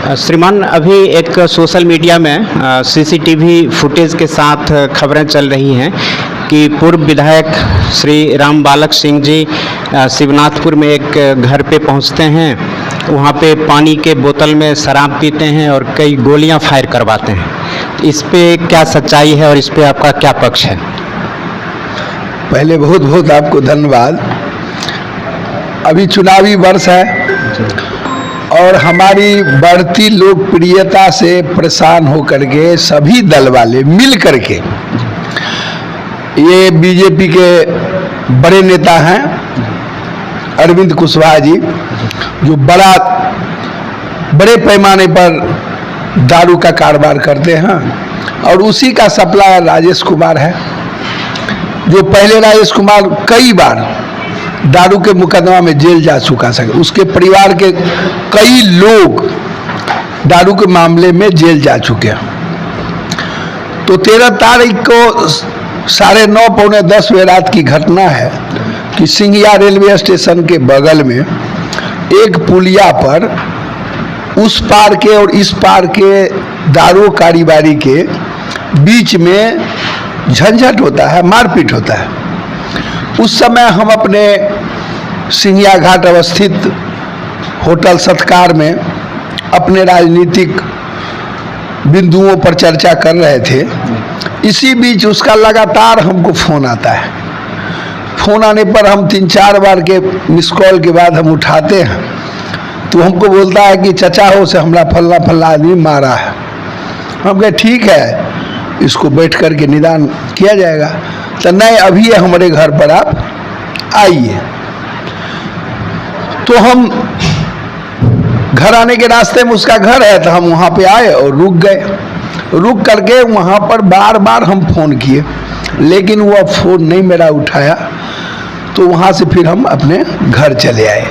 श्रीमान, अभी एक सोशल मीडिया में सीसीटीवी फुटेज के साथ खबरें चल रही हैं कि पूर्व विधायक श्री रामबालक सिंह जी शिवनाथपुर में एक घर पे पहुंचते हैं, वहां पे पानी के बोतल में शराब पीते हैं और कई गोलियां फायर करवाते हैं। इस पे क्या सच्चाई है और इस पे आपका क्या पक्ष है? पहले बहुत बहुत आपको धन्यवाद। अभी चुनावी वर्ष है और हमारी बढ़ती लोकप्रियता से परेशान होकर के सभी दल वाले मिल करके, ये बीजेपी के बड़े नेता हैं अरविंद कुशवाहा जी, जो बड़े पैमाने पर दारू का कारोबार करते हैं, और उसी का सप्लायर राजेश कुमार है, जो पहले राजेश कुमार कई बार दारू के मुकदमा में जेल जा चुका है। उसके परिवार के कई लोग दारू के मामले में जेल जा चुके हैं। तो 13 तारीख को 9:30 पौने 10 बजे रात की घटना है कि सिंघिया रेलवे स्टेशन के बगल में एक पुलिया पर उस पार के और इस पार के दारू कारोबारी के बीच में झंझट होता है, मारपीट होता है। उस समय हम अपने सिंघिया घाट अवस्थित होटल सत्कार में अपने राजनीतिक बिंदुओं पर चर्चा कर रहे थे। इसी बीच उसका लगातार हमको फोन आता है। फोन आने पर हम 3-4 बार के मिस कॉल के बाद हम उठाते हैं, तो हमको बोलता है कि चचा हो से हमरा फल्ला आदमी मारा है। हम कहे ठीक है, इसको बैठ कर के निदान किया जाएगा। तो नहीं, अभी हमारे घर पर आप आइए। तो हम घर आने के रास्ते में उसका घर है, तो हम वहाँ पे आए और रुक गए। रुक करके वहाँ पर बार बार हम फोन किए, लेकिन वह फोन नहीं मेरा उठाया। तो वहाँ से फिर हम अपने घर चले आए।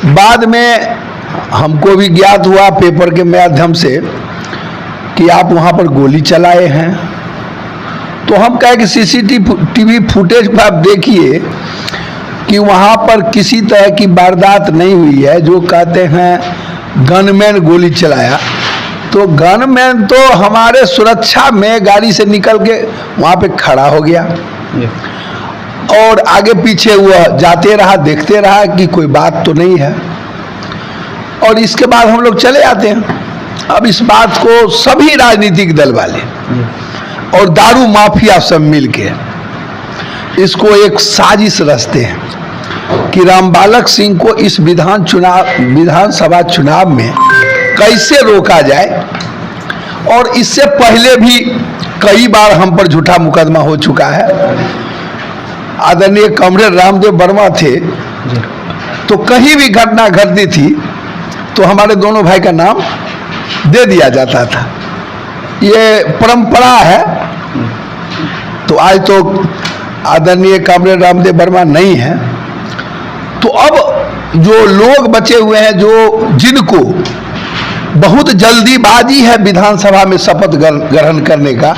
बाद में हमको भी ज्ञात हुआ पेपर के माध्यम से कि आप वहाँ पर गोली चलाए हैं। तो हम कहे कि सीसीटीवी फुटेज पर आप देखिए कि वहाँ पर किसी तरह की वारदात नहीं हुई है। जो कहते हैं गनमैन गोली चलाया, तो गनमैन तो हमारे सुरक्षा में गाड़ी से निकल के वहाँ पे खड़ा हो गया और आगे पीछे वह जाते रहा, देखते रहा कि कोई बात तो नहीं है, और इसके बाद हम लोग चले आते हैं। अब इस बात को सभी राजनीतिक दल वाले और दारू माफिया सब मिलके इसको एक साजिश रचते हैं कि रामबालक सिंह को इस विधानसभा चुनाव में कैसे रोका जाए। और इससे पहले भी कई बार हम पर झूठा मुकदमा हो चुका है। आदरणीय कॉमरेड रामदेव वर्मा थे, तो कहीं भी घटना घटती थी तो हमारे दोनों भाई का नाम दे दिया जाता था। ये परंपरा है। तो आज तो आदरणीय कॉमरेड रामदेव वर्मा नहीं है, तो अब जो लोग बचे हुए हैं, जो जिनको बहुत जल्दीबाजी है विधानसभा में शपथ ग्रहण करने का,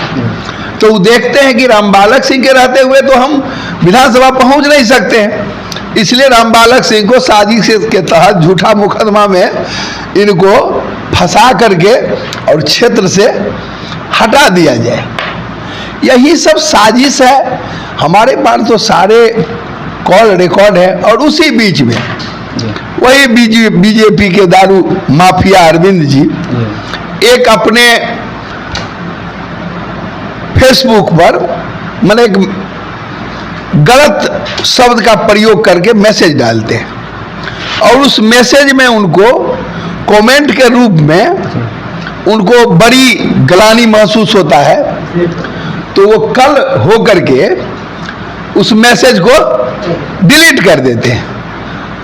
तो वो देखते हैं कि रामबालक सिंह के रहते हुए तो हम विधानसभा पहुंच नहीं सकते हैं, इसलिए रामबालक सिंह को साजिश के तहत झूठा मुकदमा में इनको फंसा करके और क्षेत्र से हटा दिया जाए। यही सब साजिश है। हमारे पास तो सारे कॉल रिकॉर्ड है। और उसी बीच में वही बीजेपी के दारू माफिया अरविंद जी एक अपने फेसबुक पर मैंने एक गलत शब्द का प्रयोग करके मैसेज डालते हैं, और उस मैसेज में उनको कमेंट के रूप में उनको बड़ी ग्लानि महसूस होता है। तो वो कल हो करके उस मैसेज को डिलीट कर देते हैं।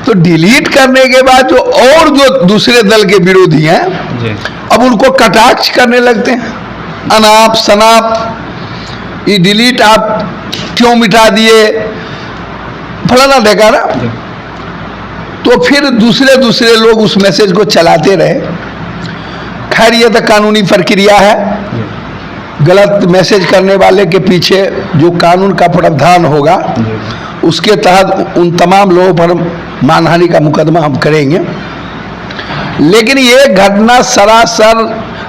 तो डिलीट करने के बाद जो दूसरे दल के विरोधी हैं, अब उनको कटाक्ष करने लगते हैं, अनाप शनाप, ये डिलीट आप क्यों मिटा दिए, फलाना ढेकाना। तो फिर दूसरे लोग उस मैसेज को चलाते रहे। खैर, ये तो कानूनी प्रक्रिया है। गलत मैसेज करने वाले के पीछे जो कानून का प्रावधान होगा उसके तहत उन तमाम लोगों पर मानहानि का मुकदमा हम करेंगे। लेकिन ये घटना सरासर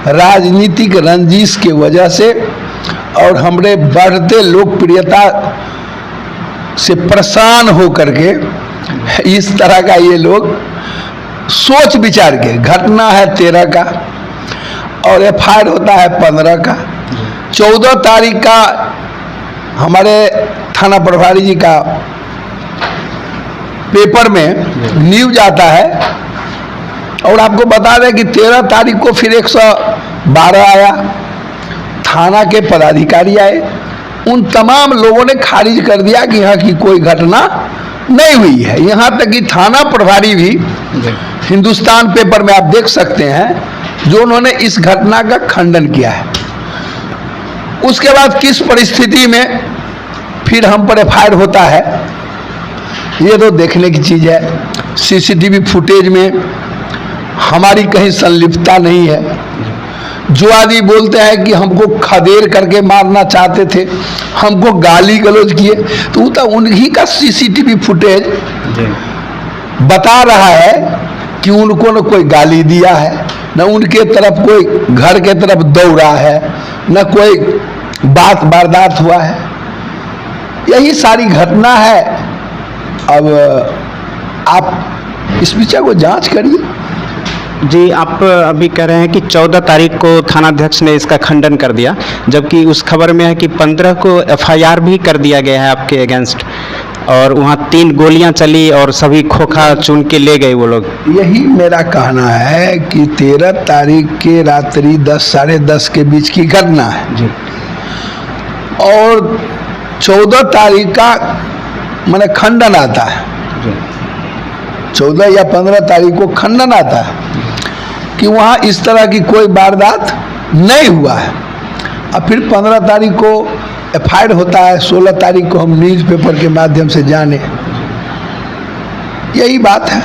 राजनीतिक रंजिश के वजह से और हमरे बढ़ते लोकप्रियता से परेशान होकर के इस तरह का ये लोग सोच विचार के, घटना है 13 का और एफआईआर होता है 15 का। 14 तारीख का हमारे थाना प्रभारी जी का पेपर में न्यूज आता है और आपको बता दें कि 13 तारीख को फिर 112 आया, थाना के पदाधिकारी आए, उन तमाम लोगों ने खारिज कर दिया कि यहाँ की कोई घटना नहीं हुई है। यहाँ तक कि थाना प्रभारी भी हिंदुस्तान पेपर में आप देख सकते हैं जो उन्होंने इस घटना का खंडन किया है। उसके बाद किस परिस्थिति में फिर हम पर एफआईआर होता है ये तो देखने की चीज़ है। सीसीटीवी फुटेज में हमारी कहीं संलिप्तता नहीं है। जो आदमी बोलते हैं कि हमको खदेड़ करके मारना चाहते थे, हमको गाली गलौज किए, तो वो तो उन्हीं का सीसीटीवी फुटेज बता रहा है कि उनको न कोई गाली दिया है, न उनके तरफ कोई घर के तरफ दौड़ा है, न कोई बात वारदात हुआ है। यही सारी घटना है। अब आप इस विषय को जांच करिए। जी, आप अभी कह रहे हैं कि 14 तारीख को थानाध्यक्ष ने इसका खंडन कर दिया, जबकि उस खबर में है कि 15 को एफआईआर भी कर दिया गया है आपके अगेंस्ट, और वहाँ 3 गोलियां चली और सभी खोखा चुन के ले गए वो लोग। यही मेरा कहना है कि 13 तारीख के रात्रि 10 साढ़े 10 के बीच की घटना है जी। और 14 तारीख का मैंने खंडन आता है जी। 14 या 15 तारीख को खंडन आता है कि वहाँ इस तरह की कोई वारदात नहीं हुआ है। अब फिर 15 तारीख को एफआईआर होता है, 16 तारीख को हम न्यूज़पेपर के माध्यम से जाने, यही बात है।